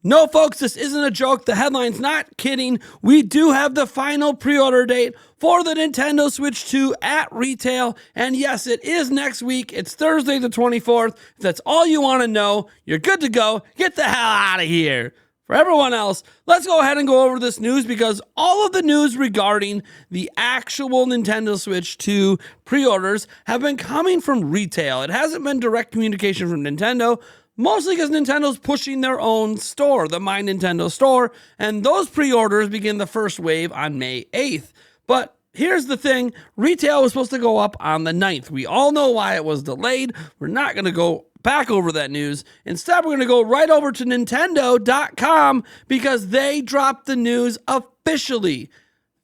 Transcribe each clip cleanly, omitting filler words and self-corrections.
No, folks, this isn't a joke. The headline's not kidding. We do have the final pre-order date for the Nintendo Switch 2 at retail. And yes, it is next week. It's Thursday the 24th. If that's all you want to know, you're good to go. Get the hell out of here. For everyone else, let's go ahead and go over this news because all of the news regarding the actual Nintendo Switch 2 pre-orders have been coming from retail. It hasn't been direct communication from Nintendo, mostly because Nintendo's pushing their own store, the My Nintendo store, and those pre-orders begin the first wave on May 8th. But here's the thing, retail was supposed to go up on the 9th. We all know why it was delayed. We're not going to go back over that news. Instead, we're going to go right over to Nintendo.com because they dropped the news officially.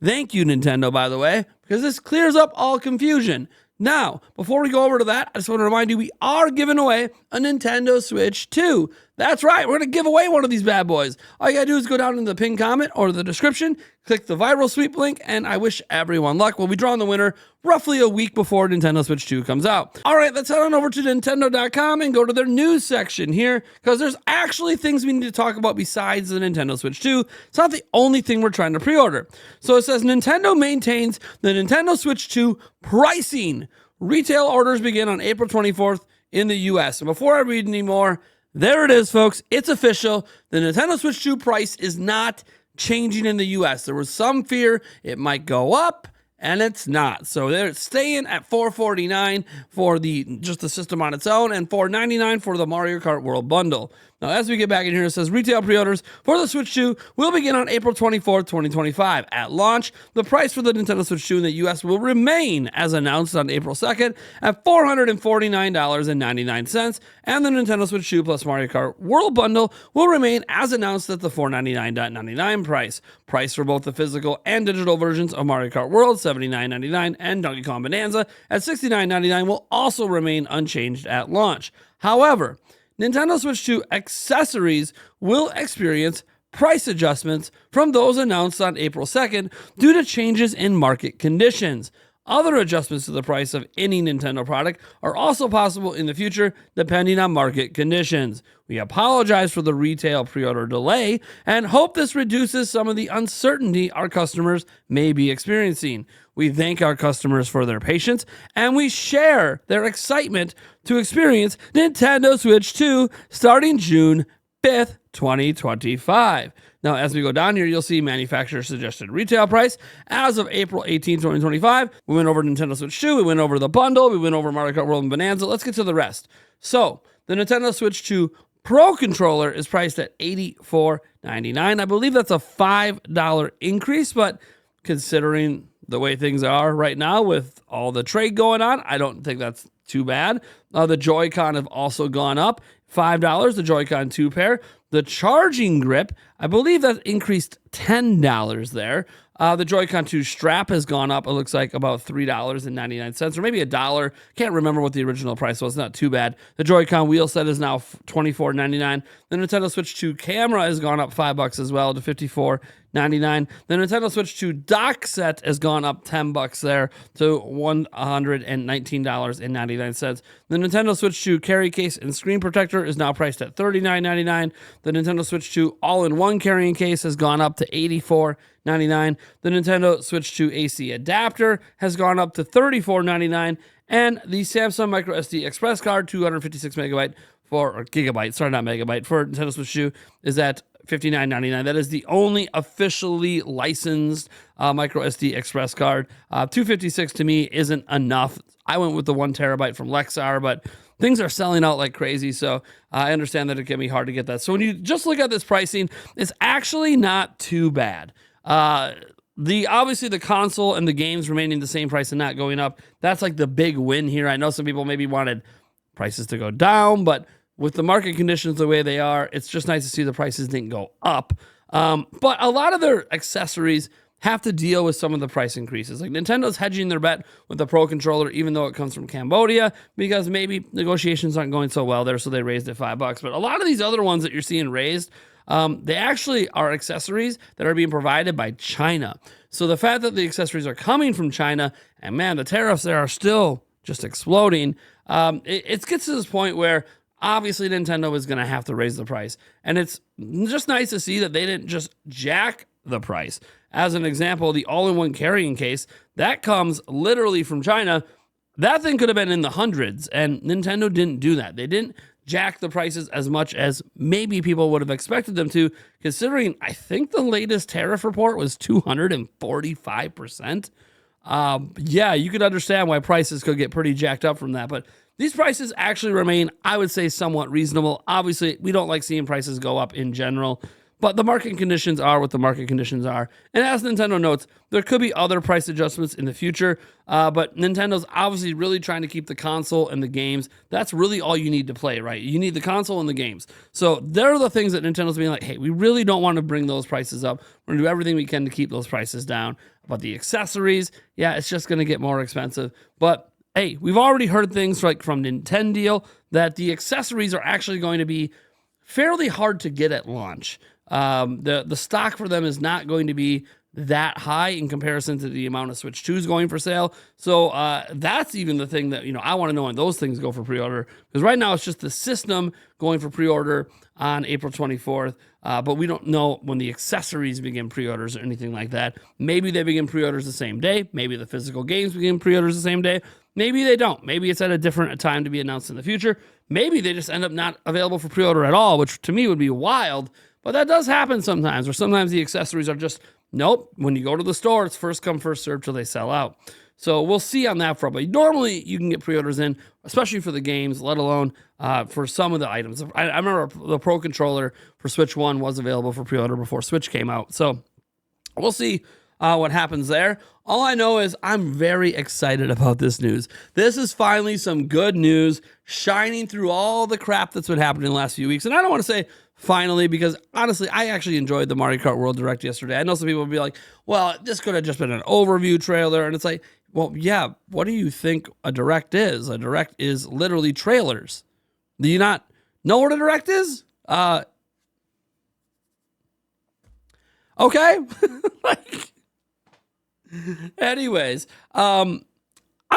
Thank you, Nintendo, by the way, because this clears up all confusion. Now, before we go over to that, I just want to remind you we are giving away a Nintendo Switch 2. That's right, we're going to give away one of these bad boys. All you got to do is go down in the pinned comment or the description, click the viral sweep link, and I wish everyone luck. We'll be drawing the winner roughly a week before Nintendo Switch 2 comes out. All right, let's head on over to Nintendo.com and go to their news section here because there's actually things we need to talk about besides the Nintendo Switch 2. It's not the only thing we're trying to pre-order. So it says Nintendo maintains the Nintendo Switch 2 pricing. Retail orders begin on April 24th in the US. And before I read any more, there it is, folks. It's official. The Nintendo Switch 2 price is not changing in the US. There was some fear it might go up, and it's not. So they're staying at $449 for just the system on its own and $499 for the Mario Kart World Bundle. Now, as we get back in here, it says retail pre-orders for the Switch 2 will begin on April 24th, 2025. At launch, the price for the Nintendo Switch 2 in the US will remain, as announced on April 2nd, at $449.99, and the Nintendo Switch 2 plus Mario Kart World Bundle will remain as announced at the $499.99 price. Price for both the physical and digital versions of Mario Kart World, $79.99, and Donkey Kong Bonanza at $69.99 will also remain unchanged at launch. However, Nintendo Switch 2 accessories will experience price adjustments from those announced on April 2nd due to changes in market conditions. Other adjustments to the price of any Nintendo product are also possible in the future depending on market conditions. We apologize for the retail pre-order delay and hope this reduces some of the uncertainty our customers may be experiencing. We thank our customers for their patience and we share their excitement to experience Nintendo Switch 2 starting June 5th, 2025. Now, as we go down here, you'll see manufacturer suggested retail price. As of April 18, 2025, we went over Nintendo Switch 2, we went over the bundle, we went over Mario Kart World and Bonanza. Let's get to the rest. So, the Nintendo Switch 2 Pro Controller is priced at $84.99. I believe that's a $5 increase, but considering the way things are right now with all the trade going on, I don't think that's too bad. The Joy-Con have also gone up $5, the Joy-Con 2 pair. The charging grip, I believe that increased $10 there. The Joy-Con 2 strap has gone up, it looks like about $3.99, or maybe $1. Can't remember what the original price was, not too bad. The Joy-Con wheel set is now $24.99. The Nintendo Switch 2 camera has gone up $5 as well to $54.99. The Nintendo Switch 2 dock set has gone up $10 there to $119.99. The Nintendo Switch 2 carry case and screen protector is now priced at $39.99. The Nintendo Switch 2 all-in-one carrying case has gone up to $84.99. The Nintendo Switch 2 AC adapter has gone up to $34.99. And the Samsung microSD express card, 256 gigabyte for Nintendo Switch 2 is at $59.99. That is the only officially licensed microSD express card. 256 to me isn't enough. I went with the 1 terabyte from Lexar, but things are selling out like crazy, so I understand that it can be hard to get that. So when you just look at this pricing, it's actually not too bad. Obviously the console and the games remaining the same price and not going up, that's like the big win here. I know some people maybe wanted prices to go down, but with the market conditions the way they are, it's just nice to see the prices didn't go up. But a lot of their accessories have to deal with some of the price increases. Like Nintendo's hedging their bet with the Pro Controller, even though it comes from Cambodia, because maybe negotiations aren't going so well there, so they raised it $5. But a lot of these other ones that you're seeing raised, they actually are accessories that are being provided by China. So the fact that the accessories are coming from China, and man, the tariffs there are still just exploding, it gets to this point where obviously Nintendo is going to have to raise the price. And it's just nice to see that they didn't just jack the price. As an example, the all-in-one carrying case, that comes literally from China. That thing could have been in the hundreds, and Nintendo didn't do that. They didn't jack the prices as much as maybe people would have expected them to, considering I think the latest tariff report was 245%. Yeah, you could understand why prices could get pretty jacked up from that, but these prices actually remain, I would say, somewhat reasonable. Obviously, we don't like seeing prices go up in general, but the market conditions are what the market conditions are. And as Nintendo notes, there could be other price adjustments in the future, but Nintendo's obviously really trying to keep the console and the games. That's really all you need to play, right? You need the console and the games. So they're the things that Nintendo's being like, hey, we really don't want to bring those prices up. We're going to do everything we can to keep those prices down. But the accessories, yeah, it's just going to get more expensive. But hey, we've already heard things like from Nintendo that the accessories are actually going to be fairly hard to get at launch. The stock for them is not going to be that high in comparison to the amount of Switch 2's going for sale. So that's even the thing that, I want to know when those things go for pre-order. Because right now it's just the system going for pre-order on April 24th. But we don't know when the accessories begin pre-orders or anything like that. Maybe they begin pre-orders the same day. Maybe the physical games begin pre-orders the same day. Maybe they don't. Maybe it's at a different time to be announced in the future. Maybe they just end up not available for pre-order at all, which to me would be wild. But that does happen sometimes, or sometimes the accessories are just, nope, when you go to the store, it's first come, first served till they sell out. So we'll see on that front. But normally you can get pre-orders in, especially for the games, let alone for some of the items. I remember the Pro Controller for Switch 1 was available for pre-order before Switch came out. So we'll see what happens there. All I know is I'm very excited about this news. This is finally some good news shining through all the crap that's been happening in the last few weeks. And I don't want to say finally, because honestly, I actually enjoyed the Mario Kart World Direct yesterday. I know some people will be like, well, this could have just been an overview trailer. And it's like, well, yeah, what do you think a Direct is? A Direct is literally trailers. Do you not know what a Direct is? Okay. Anyways, I'm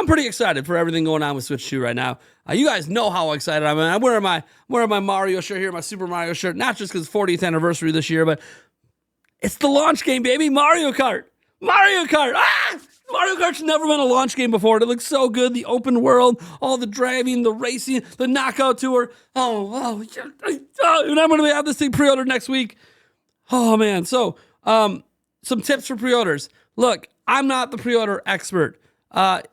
pretty excited for everything going on with Switch 2 right now. You guys know how excited I am. I'm wearing my Mario shirt here, my Super Mario shirt, not just because it's 40th anniversary this year, but it's the launch game, baby. Mario Kart. Mario Kart. Mario Kart's never been a launch game before. It looks so good. The open world, all the driving, the racing, the knockout tour. And I'm going to have this thing pre-ordered next week. Oh, man. So, some tips for pre-orders. Look, I'm not the pre-order expert.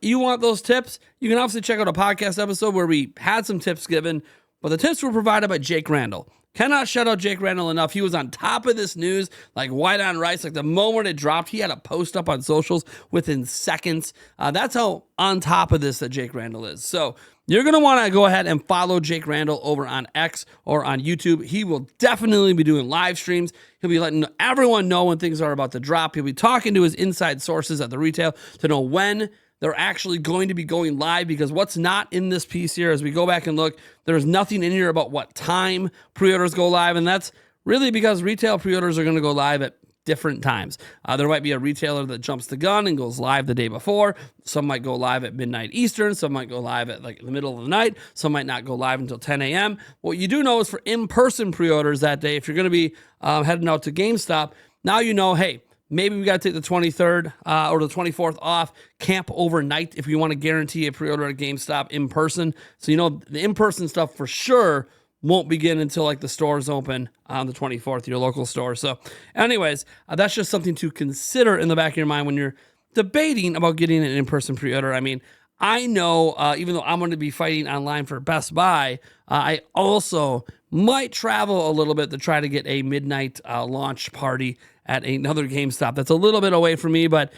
You want those tips? You can obviously check out a podcast episode where we had some tips given, but the tips were provided by Jake Randall. Cannot shout out Jake Randall enough. He was on top of this news, like white on rice. Like the moment it dropped, he had a post up on socials within seconds. That's how on top of this that Jake Randall is. So you're going to want to go ahead and follow Jake Randall over on X or on YouTube. He will definitely be doing live streams. He'll be letting everyone know when things are about to drop. He'll be talking to his inside sources at the retail to know when they're actually going to be going live, because what's not in this piece here, as we go back and look, there's nothing in here about what time pre-orders go live, and that's really because retail pre-orders are going to go live at different times. There might be a retailer that jumps the gun and goes live the day before. Some might go live at midnight Eastern. Some might go live at like the middle of the night. Some might not go live until 10 a.m. What you do know is for in-person pre-orders that day, if you're going to be heading out to GameStop, now you know, hey, maybe we got to take the 23rd or the 24th off, camp overnight if you want to guarantee a pre-order at GameStop in person. So, you know, the in-person stuff for sure won't begin until like the stores open on the 24th, your local store. So anyways, that's just something to consider in the back of your mind when you're debating about getting an in-person pre-order. I mean, I know even though I'm going to be fighting online for Best Buy, I also might travel a little bit to try to get a midnight launch party at another GameStop that's a little bit away from me, but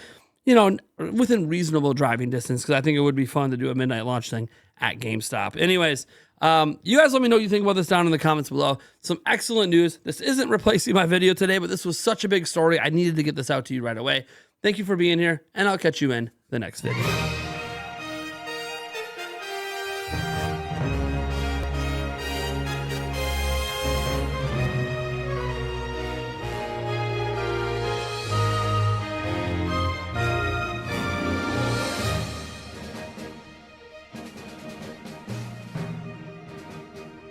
you know, within reasonable driving distance, because I think it would be fun to do a midnight launch thing at GameStop. Anyways, you guys let me know what you think about this down in the comments below. Some excellent news. This isn't replacing my video today, but this was such a big story. I needed to get this out to you right away. Thank you for being here, and I'll catch you in the next video.